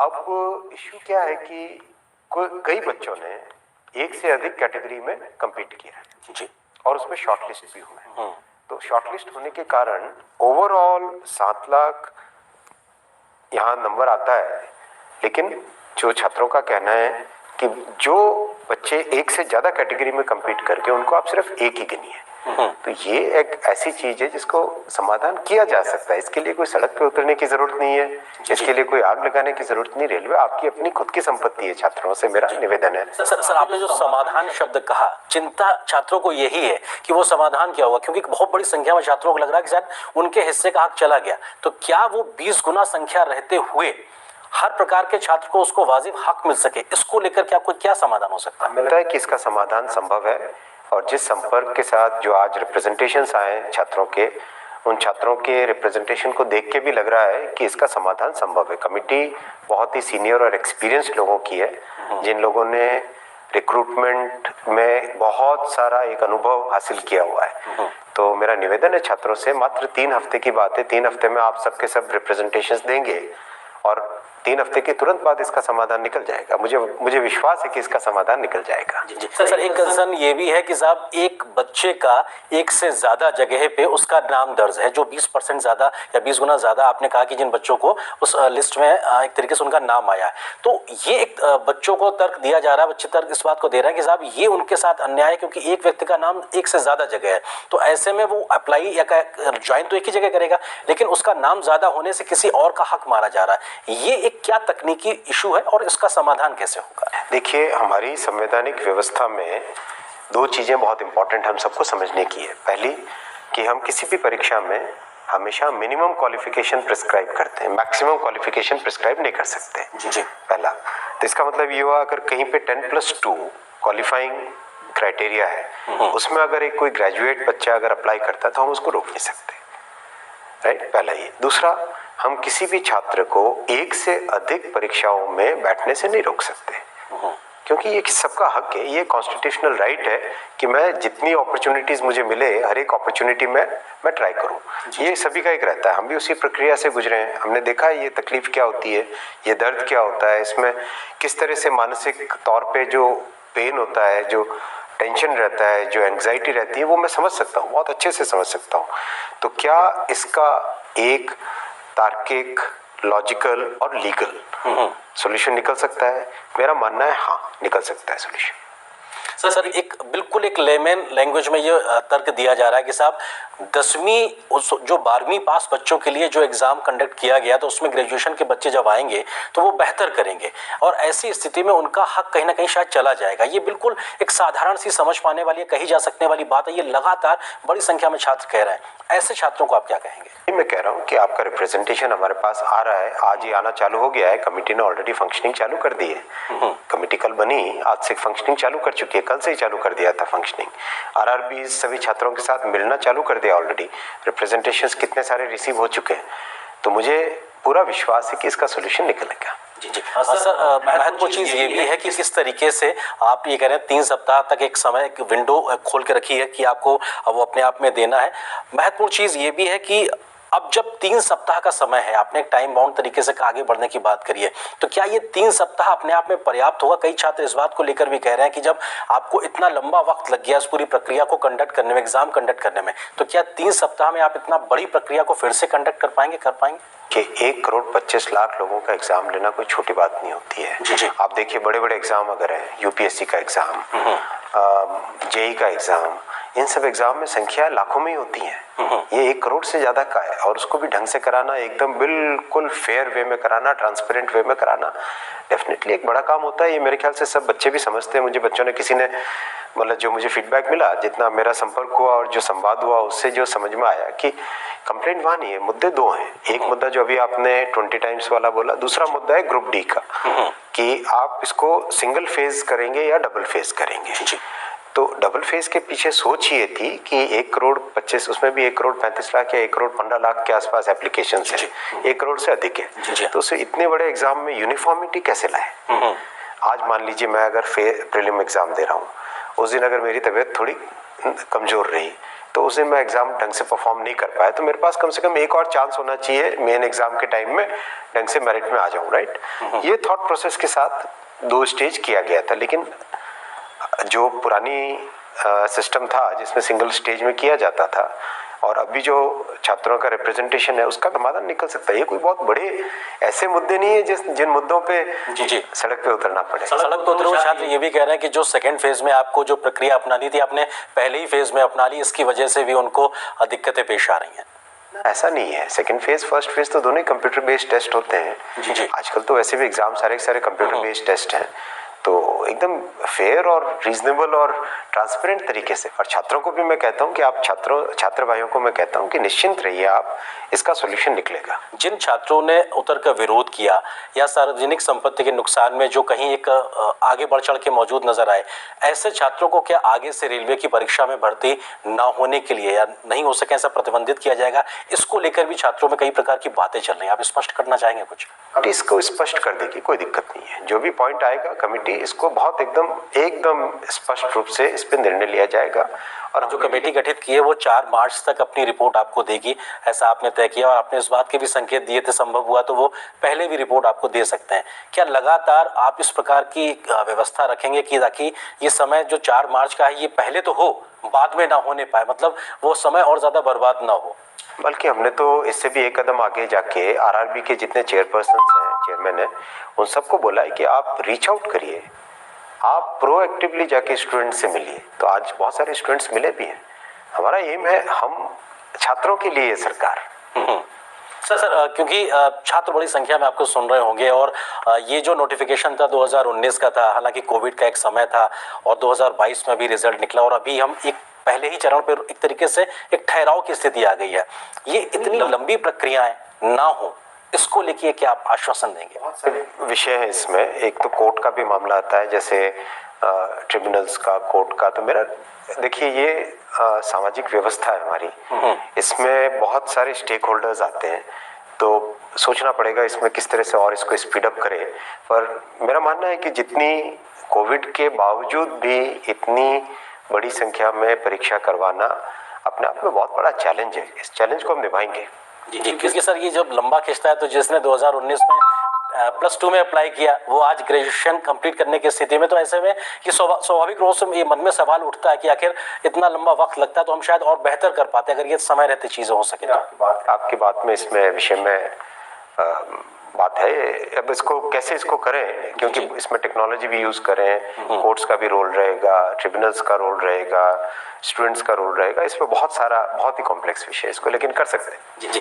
अब इश्यू क्या है कि कई बच्चों ने एक से अधिक कैटेगरी में compete किया है जी, और उसमें शॉर्टलिस्ट भी हुए हैं। तो शॉर्टलिस्ट होने के कारण ओवरऑल 7 लाख यहाँ नंबर आता है, लेकिन जो छात्रों का कहना है कि जो बच्चे एक से ज्यादा कैटेगरी में compete करके उनको आप सिर्फ एक ही गिनिए। तो ये एक ऐसी चीज है जिसको समाधान किया जा सकता है। इसके लिए कोई सड़क पे उतरने की जरूरत नहीं है, इसके लिए कोई आग लगाने की जरूरत नहीं। रेलवे आपकी अपनी खुद की संपत्ति है। छात्रों से मेरा निवेदन है। सर आपने जो समाधान शब्द कहा, चिंता छात्रों को यही है कि वो समाधान क्या होगा, क्योंकि बहुत बड़ी संख्या में छात्रों को लग रहा है कि शायद उनके हिस्से का हक चला गया। तो क्या वो 20 गुना संख्या रहते हुए हर प्रकार के छात्र को उसको वाजिब हक मिल सके, इसको लेकर क्या समाधान हो सकता है? हमें लगता है कि इसका समाधान संभव है, और जिस संपर्क के साथ जो आज रिप्रेजेंटेशंस आए छात्रों के, उन छात्रों के रिप्रेजेंटेशन को देख के भी लग रहा है कि इसका समाधान संभव है। कमिटी बहुत ही सीनियर और एक्सपीरियंस्ड लोगों की है, जिन लोगों ने रिक्रूटमेंट में बहुत सारा एक अनुभव हासिल किया हुआ है। तो मेरा निवेदन है छात्रों से, मात्र 3 हफ्ते की बात है, 3 हफ्ते में आप सबके सब रिप्रेजेंटेशंस देंगे और 3 हफ्ते के तुरंत बाद इसका समाधान निकल जाएगा। मुझे विश्वास है कि इसका समाधान निकल जाएगा। जी। सर एक कंसर्न ये भी है कि साहब एक बच्चे का एक से ज्यादा जगह पे उसका नाम दर्ज है, जो 20% ज्यादा या 20 गुना ज्यादा आपने कहा कि जिन बच्चों को उस लिस्ट में एक तरीके से उनका नाम आया है, तो ये एक बच्चों को तर्क दिया जा रहा है, बच्चे तर्क इस बात को दे रहे हैं कि साहब ये उनके साथ अन्याय है, क्योंकि एक व्यक्ति का नाम एक से ज्यादा जगह है। तो ऐसे में वो अप्लाई या ज्वाइन तो एक ही जगह करेगा, लेकिन उसका नाम ज्यादा होने से किसी और का हक मारा जा रहा है। ये एक क्या तकनीकी इशू है और इसका समाधान कैसे होगा? देखिए, हमारी संवैधानिक व्यवस्था में 2 चीजें बहुत इंपॉर्टेंट हम सबको समझने की है। पहली कि हम किसी भी परीक्षा में हमेशा मिनिमम क्वालिफिकेशन प्रिस्क्राइब करते हैं, मैक्सिमम क्वालिफिकेशन प्रिस्क्राइब नहीं कर सकते। जी। पहला तो इसका मतलब ये हुआ, अगर कहीं पे 10+2 क्वालिफाइंग क्राइटेरिया है, उसमें अगर एक कोई ग्रेजुएट बच्चा अगर अप्लाई करता है तो हम उसको रोक नहीं सकते, राइट? पहला ये। दूसरा, हम किसी भी छात्र को एक से अधिक परीक्षाओं में बैठने से नहीं रोक सकते, क्योंकि ये सबका हक है, ये कॉन्स्टिट्यूशनल राइट है कि मैं जितनी अपॉर्चुनिटीज मुझे मिले, हर एक अपॉर्चुनिटी में मैं ट्राई करूं। ये सभी का एक रहता है, हम भी उसी प्रक्रिया से गुजरे हैं। हमने देखा है ये तकलीफ क्या होती है, ये दर्द क्या होता है, इसमें किस तरह से मानसिक तौर पे जो पेन होता है, जो टेंशन रहता है, जो एंग्जाइटी रहती है, वो मैं समझ सकता हूँ, बहुत अच्छे से समझ सकता हूँ। तो क्या इसका एक तार्किक, लॉजिकल और लीगल सॉल्यूशन निकल सकता है? मेरा मानना है हाँ, निकल सकता है सॉल्यूशन। सर एक बिल्कुल एक लेमन लैंग्वेज में ये तर्क दिया जा रहा है कि साहब 10वीं जो 12वीं पास बच्चों के लिए जो एग्जाम कंडक्ट किया गया, तो उसमें ग्रेजुएशन के बच्चे जब आएंगे तो वो बेहतर करेंगे, और ऐसी स्थिति में उनका हक कहीं ना कहीं शायद चला जाएगा। ये बिल्कुल एक साधारण सी समझ पाने वाली, कही जा सकने वाली बात है। ये लगातार बड़ी संख्या में छात्र कह रहे हैं, ऐसे छात्रों को आप क्या कहेंगे? मैं कह रहा हूँ कि आपका रिप्रेजेंटेशन हमारे पास आ रहा है, आज ही आना चालू हो गया है। कमेटी ने ऑलरेडी फंक्शनिंग चालू कर दी है। कमेटी कल बनी, आज से फंक्शनिंग चालू कर चुकी है, कल से ही चालू कर दिया था फंक्शनिंग। आरआरबी सभी छात्रों के साथ मिलना चालू कर दिया ऑलरेडी। रिप्रेजेंटेशंस कितने सारे रिसीव हो चुके हैं, तो मुझे पूरा विश्वास है कि इसका सोल्यूशन निकलेगा। जी। सर महत्वपूर्ण चीज ये भी है कि किस तरीके से आप ये कह रहे हैं 3 सप्ताह तक एक समय एक विंडो खोल के रखी है कि आपको वो अपने आप में देना है। महत्वपूर्ण चीज ये भी है कि अब जब 3 सप्ताह का समय है, आपने एक टाइम बाउंड तरीके से आगे बढ़ने की बात करी है, तो क्या ये 3 सप्ताह अपने आप में पर्याप्त होगा? कई छात्र इस बात को लेकर भी कह रहे हैं कि जब आपको इतना लंबा वक्त लग गया इस पूरी प्रक्रिया को कंडक्ट करने में, एग्जाम कंडक्ट करने में, तो क्या 3 सप्ताह में आप इतना बड़ी प्रक्रिया को फिर से कंडक्ट कर पाएंगे? कि 1,25,00,000 लोगों का एग्जाम लेना कोई छोटी बात नहीं होती है। जी। आप देखिए, बड़े बड़े एग्जाम अगर है, यूपीएससी का एग्जाम, जेई का एग्जाम, इन सब एग्जाम में संख्या लाखों में ही होती है। ये 1 करोड़ से ज्यादा का है, और उसको भी ढंग से कराना, एकदम बिल्कुल फेयर वे में कराना, ट्रांसपेरेंट वे में कराना, डेफिनेटली एक बड़ा काम होता है। ये मेरे ख्याल से सब बच्चे भी समझते हैं। मुझे बच्चों ने, किसी ने, मतलब जो मुझे फीडबैक मिला, जितना मेरा संपर्क हुआ और जो संवाद हुआ, उससे जो समझ में आया कि कंप्लेंट वहां नहीं है, मुद्दे 2 हैं। एक मुद्दा जो अभी आपने 20 टाइम्स वाला बोला, दूसरा मुद्दा है ग्रुप डी का, कि आप इसको सिंगल फेज करेंगे या डबल फेज करेंगे। तो डबल फेज के पीछे सोच ये थी कि 1,25,00,000, उसमें भी 1,35,00,000 या 1,15,00,000 के आसपास एप्लीकेशन है, 1 करोड़ से अधिक है। तो उससे इतने बड़े एग्जाम में यूनिफॉर्मिटी कैसे लाए? आज मान लीजिए मैं अगर प्रीलिम एग्जाम दे रहा हूँ, उस दिन अगर मेरी तबीयत थोड़ी कमजोर रही, तो उस दिन मैं एग्जाम ढंग से परफॉर्म नहीं कर पाया, तो मेरे पास कम से कम एक और चांस होना चाहिए मेन एग्जाम के टाइम में ढंग से मेरिट में आ जाऊं, राइट। ये थॉट प्रोसेस के साथ 2 स्टेज किया गया था, लेकिन जो पुरानी सिस्टम था जिसमें सिंगल स्टेज में किया जाता था और अभी जो छात्रों का रिप्रेजेंटेशन है उसका समाधान निकल सकता है। ये कोई बहुत बड़े ऐसे मुद्दे नहीं है जिन मुद्दों पे जी सड़क पे उतरना पड़े। सड़क पे उतरे हुए छात्र ये भी कह रहे हैं कि जो सेकंड फेज में आपको जो प्रक्रिया अपनानी थी आपने पहले ही फेज में अपना ली, इसकी वजह से भी उनको दिक्कतें पेश आ रही हैं। ऐसा नहीं है, सेकंड फेज फर्स्ट फेज तो दोनों ही कंप्यूटर बेस्ड टेस्ट होते हैं। जी आजकल तो वैसे भी एग्जाम सारे कंप्यूटर बेस्ड टेस्ट हैं, तो एकदम फेयर और रीजनेबल और ट्रांसपेरेंट तरीके से। और छात्रों को भी मैं कहता हूं कि आप छात्र भाइयों को मैं कहता हूं कि निश्चिंत रहिए, आप इसका सॉल्यूशन निकलेगा। जिन छात्रों ने उतर कर विरोध किया या सार्वजनिक संपत्ति के नुकसान में जो कहीं एक आगे बढ़ चढ़ के मौजूद नजर आए, ऐसे छात्रों को क्या आगे से रेलवे की परीक्षा में भर्ती ना होने के लिए या नहीं हो सके ऐसा प्रतिबंधित किया जाएगा? इसको लेकर भी छात्रों में कई प्रकार की बातें चल रही हैं, आप स्पष्ट करना चाहेंगे कुछ? इसको स्पष्ट कर देगी, कोई दिक्कत नहीं है। जो भी पॉइंट आएगा कमेटी इसको बहुत एकदम स्पष्ट रूप से इस पे निर्णय लिया जाएगा। और जो कमेटी गठित की है वो 4 मार्च तक अपनी रिपोर्ट आपको देगी, ऐसा आपने तय किया और आपने इस बात के भी संकेत दिए थे संभव हुआ तो वो पहले भी रिपोर्ट आपको दे सकते हैं। क्या लगातार आप इस प्रकार की व्यवस्था रखेंगे कि ताकि ये समय जो 4 मार्च का है ये पहले तो हो, बाद में ना होने पाए, मतलब वो समय और ज्यादा बर्बाद ना हो? बल्कि हमने तो इससे भी एक कदम आगे जाके आरआरबी के जितने चेयरपर्सन हैं, चेयरमैन हैं, उन सबको बोला है कि आप रीच आउट करिए, आप प्रोएक्टिवली जाके स्टूडेंट से मिलिए। तो आज बहुत सारे स्टूडेंट्स मिले भी हैं। हमारा एम है, हम छात्रों के लिए सरकार। सर क्योंकि छात्र बड़ी संख्या में आपको सुन रहे होंगे और ये जो नोटिफिकेशन था 2019 का था, हालांकि कोविड का एक समय था और 2022 में भी रिजल्ट निकला और अभी हम एक पहले ही चरण पर एक तरीके से एक ठहराव की स्थिति आ गई है। ये इतनी लंबी प्रक्रियाएं ना हो, इसको लेके क्या आप आश्वासन देंगे? बहुत सारे विषय है इसमें। एक तो कोर्ट का भी मामला आता है, जैसे ट्रिब्यूनल्स का, कोर्ट का। तो मेरा देखिए, ये सामाजिक व्यवस्था है हमारी, इसमें बहुत सारे स्टेक होल्डर्स आते हैं, तो सोचना पड़ेगा इसमें किस तरह से और इसको स्पीड अप करें। पर मेरा मानना है कि जितनी कोविड के बावजूद भी इतनी बड़ी संख्या में परीक्षा करवाना अपने आप में बहुत बड़ा चैलेंज है। इस चैलेंज को हम निभाएंगे। जी, क्योंकि सर ये जब लंबा खिंचता है तो जिसने 2019 में +2 में अप्लाई किया वो आज ग्रेजुएशन कंप्लीट करने की स्थिति में, तो ऐसे में ये स्वाभाविक रूप से ये मन में सवाल उठता है कि आखिर इतना लंबा वक्त लगता है तो हम शायद और बेहतर कर पाते अगर ये समय रहते चीजें हो सके। आपकी बात में इसमें विषय में बात है। अब इसको कैसे इसको करें, क्योंकि इसमें टेक्नोलॉजी भी यूज करें, कोर्ट्स का भी रोल रहेगा, ट्रिब्यूनल्स का रोल रहेगा, स्टूडेंट्स का रोल रहेगा। इसमें बहुत ही कॉम्प्लेक्स विषय है इसको, लेकिन कर सकते हैं। जी।